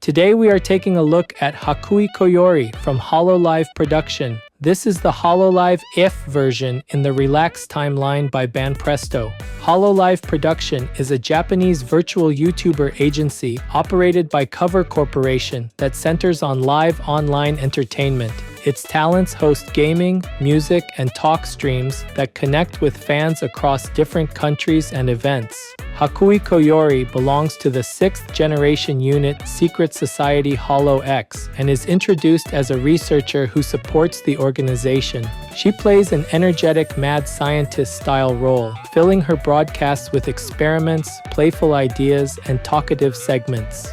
Today we are taking a look at Hakui Koyori from hololive production. This is the hololive if version in the Relax timeline by Banpresto. Hololive Production is a Japanese virtual YouTuber agency operated by Cover Corporation that centers on live online entertainment. Its talents host gaming, music, and talk streams that connect with fans across different countries and events. Hakui Koyori belongs to the 6th generation unit Secret Society Holo X and is introduced as a researcher who supports the organization. She plays an energetic mad scientist-style role, filling her broadcasts with experiments, playful ideas, and talkative segments.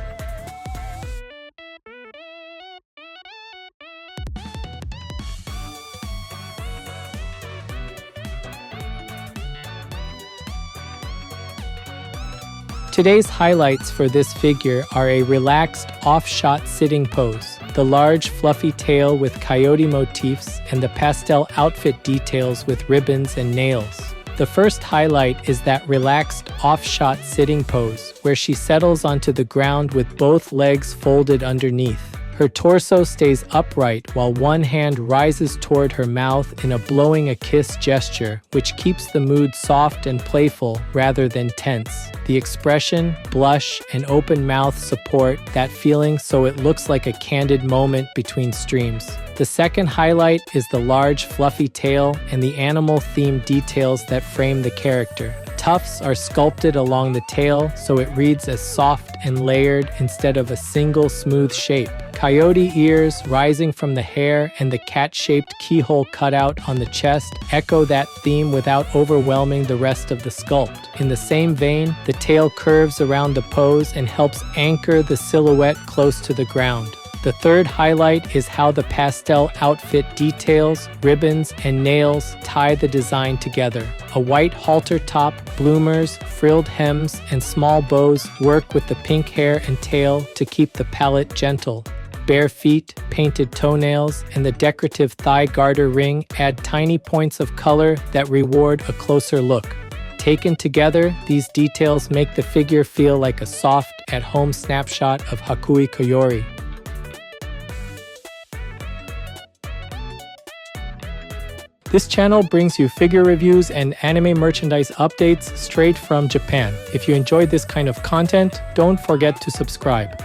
Today's highlights for this figure are a relaxed, off-shot sitting pose, the large, fluffy tail with coyote motifs, and the pastel outfit details with ribbons and nails. The first highlight is that relaxed, off-shot sitting pose, where she settles onto the ground with both legs folded underneath. Her torso stays upright while one hand rises toward her mouth in a blowing a kiss gesture, which keeps the mood soft and playful rather than tense. The expression, blush, and open mouth support that feeling so it looks like a candid moment between streams. The second highlight is the large, fluffy tail and the animal-themed details that frame the character. Tufts are sculpted along the tail so it reads as soft and layered instead of a single smooth shape. Coyote ears rising from the hair and the cat-shaped keyhole cutout on the chest echo that theme without overwhelming the rest of the sculpt. In the same vein, the tail curves around the pose and helps anchor the silhouette close to the ground. The third highlight is how the pastel outfit details, ribbons, and nails tie the design together. A white halter top, bloomers, frilled hems, and small bows work with the pink hair and tail to keep the palette gentle. Bare feet, painted toenails, and the decorative thigh garter ring add tiny points of color that reward a closer look. Taken together, these details make the figure feel like a soft, at-home snapshot of Hakui Koyori. This channel brings you figure reviews and anime merchandise updates straight from Japan. If you enjoyed this kind of content, don't forget to subscribe.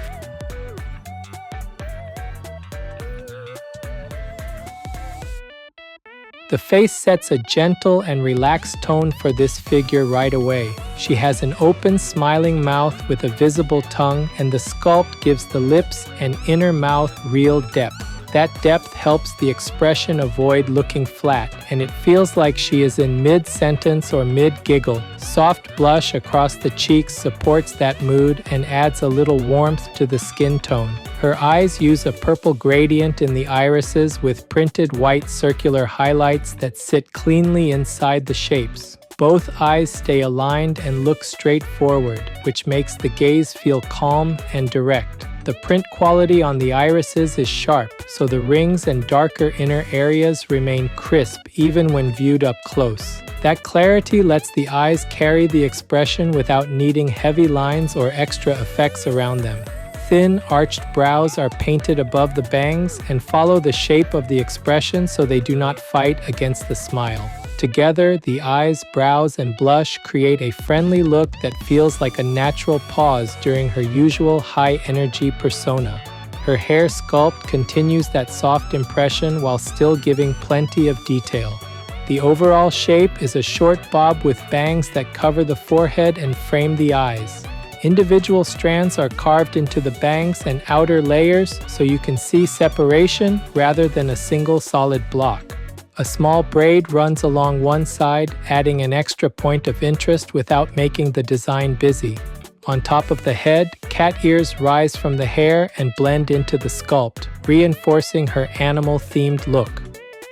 The face sets a gentle and relaxed tone for this figure right away. She has an open, smiling mouth with a visible tongue, and the sculpt gives the lips and inner mouth real depth. That depth helps the expression avoid looking flat, and it feels like she is in mid-sentence or mid-giggle. Soft blush across the cheeks supports that mood and adds a little warmth to the skin tone. Her eyes use a purple gradient in the irises with printed white circular highlights that sit cleanly inside the shapes. Both eyes stay aligned and look straight forward, which makes the gaze feel calm and direct. The print quality on the irises is sharp, so the rings and darker inner areas remain crisp even when viewed up close. That clarity lets the eyes carry the expression without needing heavy lines or extra effects around them. Thin, arched brows are painted above the bangs and follow the shape of the expression so they do not fight against the smile. Together, the eyes, brows, and blush create a friendly look that feels like a natural pause during her usual high-energy persona. Her hair sculpt continues that soft impression while still giving plenty of detail. The overall shape is a short bob with bangs that cover the forehead and frame the eyes. Individual strands are carved into the bangs and outer layers so you can see separation rather than a single solid block. A small braid runs along one side, adding an extra point of interest without making the design busy. On top of the head, cat ears rise from the hair and blend into the sculpt, reinforcing her animal-themed look.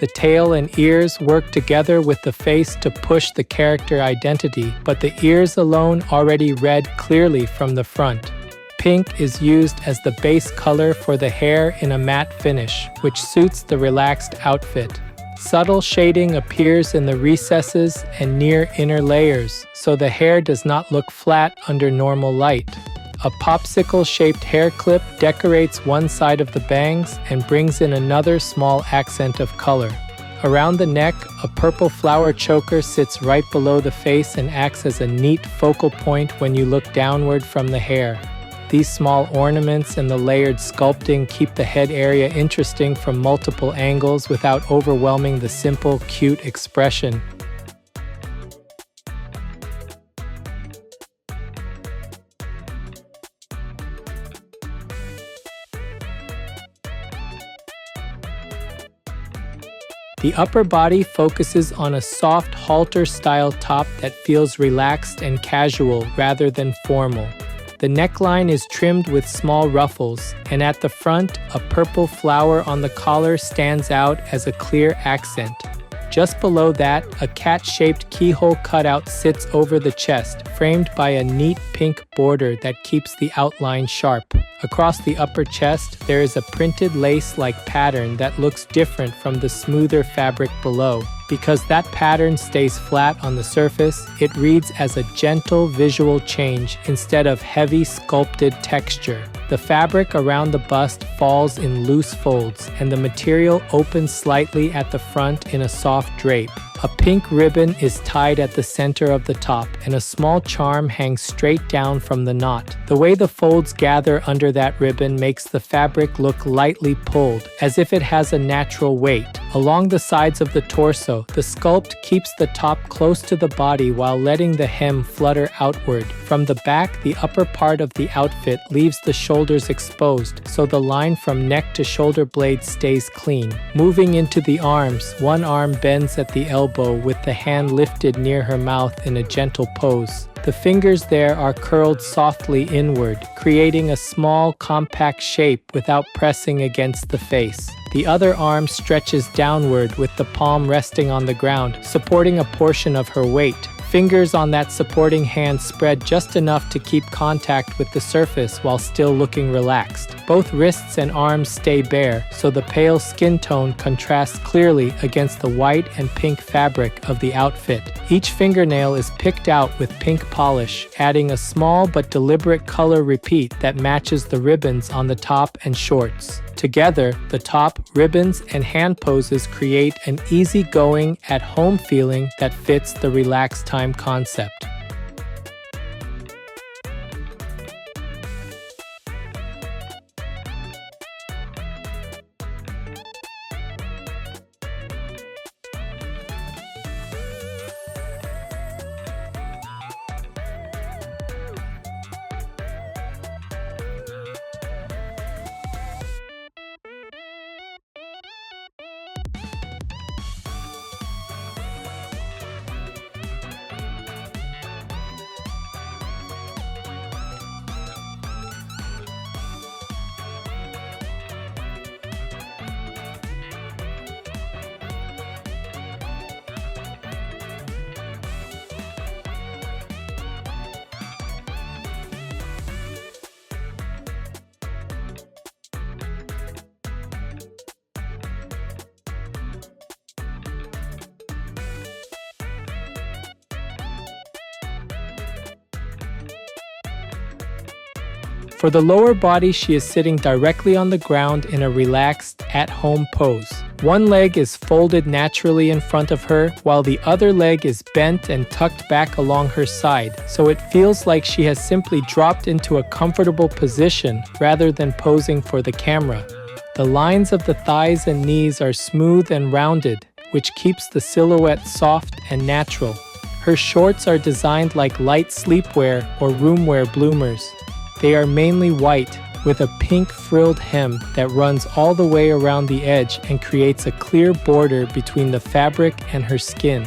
The tail and ears work together with the face to push the character identity, but the ears alone already read clearly from the front. Pink is used as the base color for the hair in a matte finish, which suits the relaxed outfit. Subtle shading appears in the recesses and near inner layers, so the hair does not look flat under normal light. A popsicle-shaped hair clip decorates one side of the bangs and brings in another small accent of color. Around the neck, a purple flower choker sits right below the face and acts as a neat focal point when you look downward from the hair. These small ornaments and the layered sculpting keep the head area interesting from multiple angles without overwhelming the simple, cute expression. The upper body focuses on a soft halter-style top that feels relaxed and casual rather than formal. The neckline is trimmed with small ruffles, and at the front, a purple flower on the collar stands out as a clear accent. Just below that, a cat-shaped keyhole cutout sits over the chest, framed by a neat pink border that keeps the outline sharp. Across the upper chest, there is a printed lace-like pattern that looks different from the smoother fabric below. Because that pattern stays flat on the surface, it reads as a gentle visual change instead of heavy sculpted texture. The fabric around the bust falls in loose folds, and the material opens slightly at the front in a soft drape. A pink ribbon is tied at the center of the top, and a small charm hangs straight down from the knot. The way the folds gather under that ribbon makes the fabric look lightly pulled, as if it has a natural weight. Along the sides of the torso, the sculpt keeps the top close to the body while letting the hem flutter outward. From the back, the upper part of the outfit leaves the shoulders exposed, so the line from neck to shoulder blade stays clean. Moving into the arms, one arm bends at the elbow with the hand lifted near her mouth in a gentle pose. The fingers there are curled softly inward, creating a small, compact shape without pressing against the face. The other arm stretches downward with the palm resting on the ground, supporting a portion of her weight. Fingers on that supporting hand spread just enough to keep contact with the surface while still looking relaxed. Both wrists and arms stay bare, so the pale skin tone contrasts clearly against the white and pink fabric of the outfit. Each fingernail is picked out with pink polish, adding a small but deliberate color repeat that matches the ribbons on the top and shorts. Together, the top, ribbons, and hand poses create an easygoing, at-home feeling that fits the relaxed time concept. For the lower body, she is sitting directly on the ground in a relaxed, at-home pose. One leg is folded naturally in front of her, while the other leg is bent and tucked back along her side, so it feels like she has simply dropped into a comfortable position rather than posing for the camera. The lines of the thighs and knees are smooth and rounded, which keeps the silhouette soft and natural. Her shorts are designed like light sleepwear or roomwear bloomers. They are mainly white, with a pink frilled hem that runs all the way around the edge and creates a clear border between the fabric and her skin.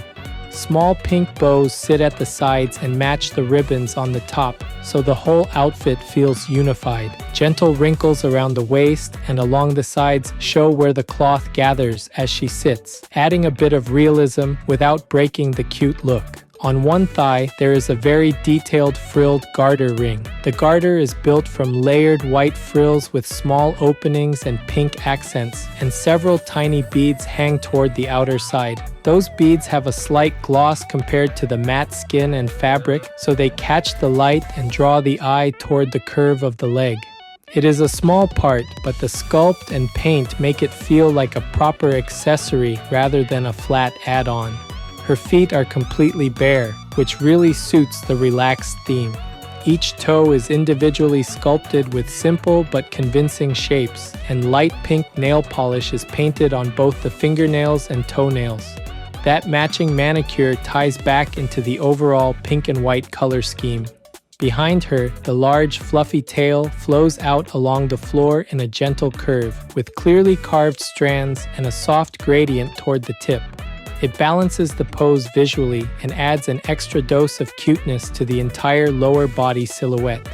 Small pink bows sit at the sides and match the ribbons on the top, so the whole outfit feels unified. Gentle wrinkles around the waist and along the sides show where the cloth gathers as she sits, adding a bit of realism without breaking the cute look. On one thigh, there is a very detailed frilled garter ring. The garter is built from layered white frills with small openings and pink accents, and several tiny beads hang toward the outer side. Those beads have a slight gloss compared to the matte skin and fabric, so they catch the light and draw the eye toward the curve of the leg. It is a small part, but the sculpt and paint make it feel like a proper accessory rather than a flat add-on. Her feet are completely bare, which really suits the relaxed theme. Each toe is individually sculpted with simple but convincing shapes, and light pink nail polish is painted on both the fingernails and toenails. That matching manicure ties back into the overall pink and white color scheme. Behind her, the large, fluffy tail flows out along the floor in a gentle curve, with clearly carved strands and a soft gradient toward the tip. It balances the pose visually and adds an extra dose of cuteness to the entire lower body silhouette.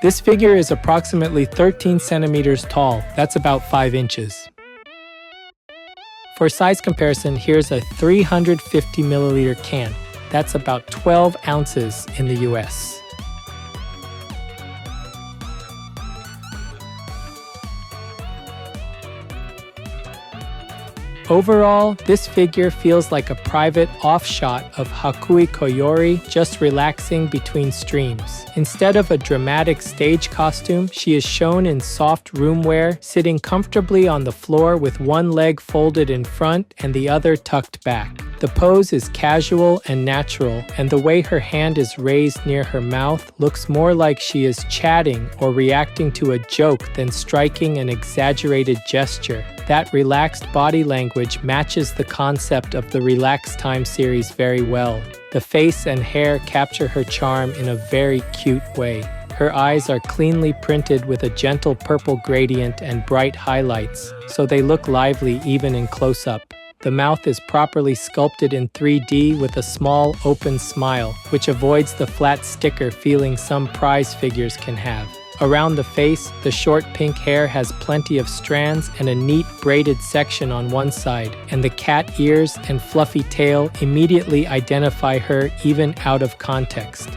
This figure is approximately 13 centimeters tall, that's about 5 inches. For size comparison, here's a 350 milliliter can, that's about 12 ounces in the US. Overall, this figure feels like a private off-shot of Hakui Koyori just relaxing between streams. Instead of a dramatic stage costume, she is shown in soft roomwear, sitting comfortably on the floor with one leg folded in front and the other tucked back. The pose is casual and natural, and the way her hand is raised near her mouth looks more like she is chatting or reacting to a joke than striking an exaggerated gesture. That relaxed body language matches the concept of the Relax Time series very well. The face and hair capture her charm in a very cute way. Her eyes are cleanly printed with a gentle purple gradient and bright highlights, so they look lively even in close-up. The mouth is properly sculpted in 3D with a small, open smile, which avoids the flat sticker feeling some prize figures can have. Around the face, the short pink hair has plenty of strands and a neat braided section on one side, and the cat ears and fluffy tail immediately identify her even out of context.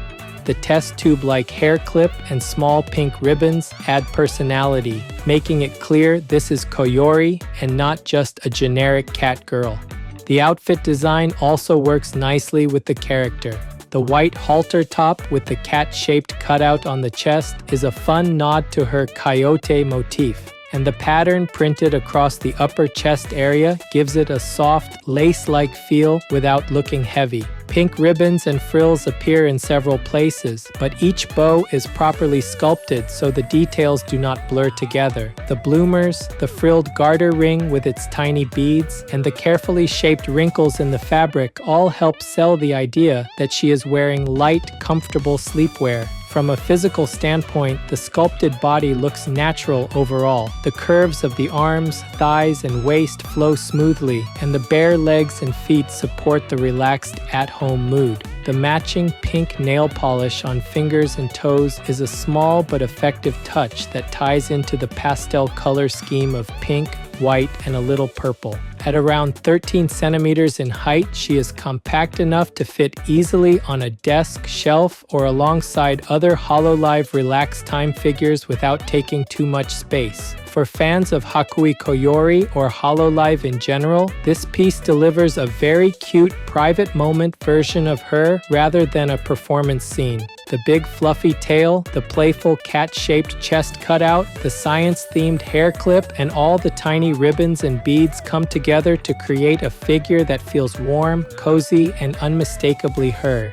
The test tube-like hair clip and small pink ribbons add personality, making it clear this is Koyori and not just a generic cat girl. The outfit design also works nicely with the character. The white halter top with the cat-shaped cutout on the chest is a fun nod to her coyote motif, and the pattern printed across the upper chest area gives it a soft, lace-like feel without looking heavy. Pink ribbons and frills appear in several places, but each bow is properly sculpted so the details do not blur together. The bloomers, the frilled garter ring with its tiny beads, and the carefully shaped wrinkles in the fabric all help sell the idea that she is wearing light, comfortable sleepwear. From a physical standpoint, the sculpted body looks natural overall. The curves of the arms, thighs, and waist flow smoothly, and the bare legs and feet support the relaxed at-home mood. The matching pink nail polish on fingers and toes is a small but effective touch that ties into the pastel color scheme of pink, white, and a little purple. At around 13 centimeters in height, she is compact enough to fit easily on a desk, shelf, or alongside other hololive relaxed time figures without taking too much space. For fans of Hakui Koyori or hololive in general, this piece delivers a very cute private moment version of her rather than a performance scene. The big fluffy tail, the playful cat-shaped chest cutout, the science-themed hair clip, and all the tiny ribbons and beads come together to create a figure that feels warm, cozy, and unmistakably her.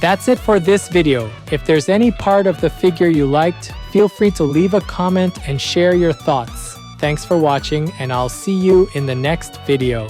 That's it for this video. If there's any part of the figure you liked, feel free to leave a comment and share your thoughts. Thanks for watching, and I'll see you in the next video.